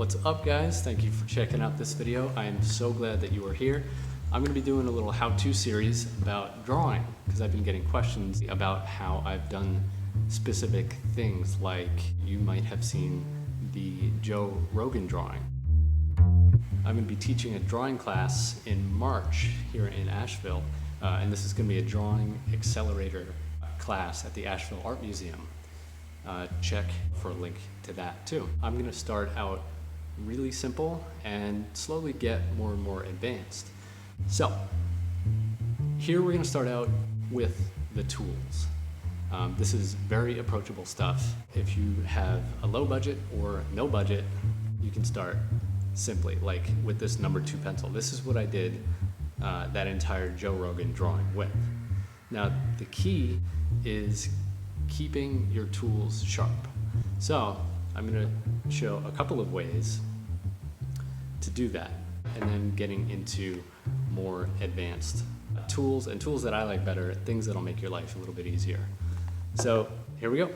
What's up, guys? Thank you for checking out this video. I am so glad that you are here. I'm going to be doing a little how-to series about drawing because I've been getting questions about how I've done specific things, like you might have seen the Joe Rogan drawing. I'm going to be teaching a drawing class in March here in Asheville, and this is going to be a drawing accelerator class at the Asheville Art Museum. Check for a link to that too. I'm going to start out really simple and slowly get more and more advanced. So here we're going to start out with the tools. This is very approachable stuff. If you have a low budget or no budget, you can start simply, like with this number 2 pencil. This is what I did that entire Joe Rogan drawing with. Now the key is keeping your tools sharp. So I'm going to show a couple of ways to do that, and then getting into more advanced tools and tools that I like better, things that'll make your life a little bit easier. So here we go.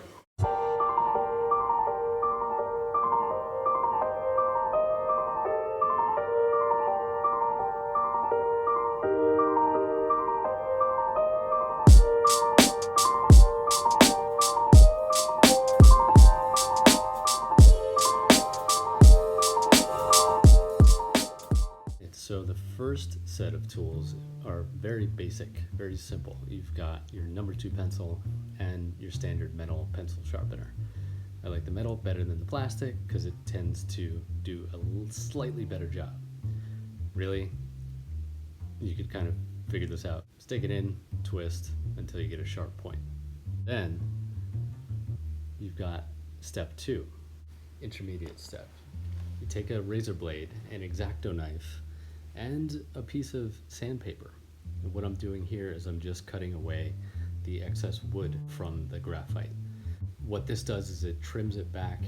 So the first set of tools are very basic, very simple. You've got your number 2 pencil and your standard metal pencil sharpener. I like the metal better than the plastic because it tends to do a slightly better job. Really, you could kind of figure this out. Stick it in, twist until you get a sharp point. Then you've got step 2, intermediate step. You take a razor blade, an X-Acto knife, and a piece of sandpaper. And what I'm doing here is I'm just cutting away the excess wood from the graphite. What this does is it trims it back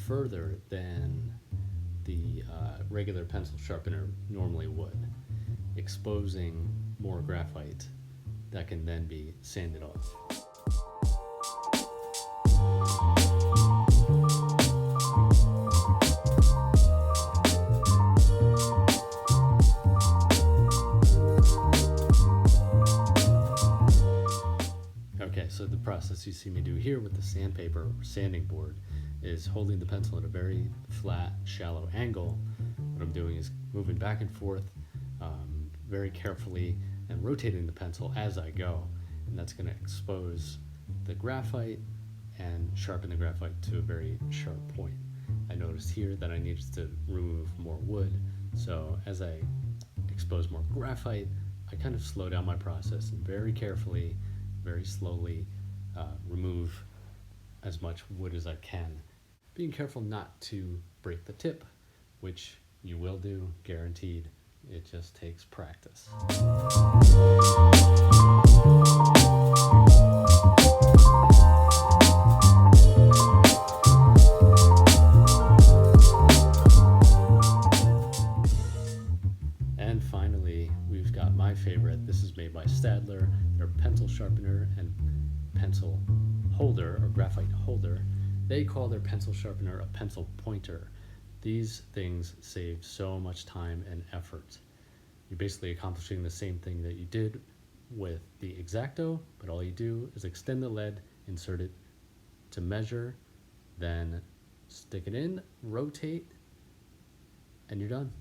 further than the regular pencil sharpener normally would, exposing more graphite that can then be sanded off. So the process you see me do here with the sandpaper or sanding board is holding the pencil at a very flat, shallow angle. What I'm doing is moving back and forth very carefully and rotating the pencil as I go. And that's going to expose the graphite and sharpen the graphite to a very sharp point. I noticed here that I needed to remove more wood. So as I expose more graphite, I kind of slow down my process and very carefully, very slowly remove as much wood as I can, being careful not to break the tip, which you will do, guaranteed. It just takes practice. And finally, we've got my favorite. This is made by Stadler. They're pencil sharpener and pencil holder, or graphite holder. They call their pencil sharpener a pencil pointer. These things save so much time and effort. You're basically accomplishing the same thing that you did with the X-Acto, but all you do is extend the lead, insert it to measure, then stick it in, rotate, and you're done.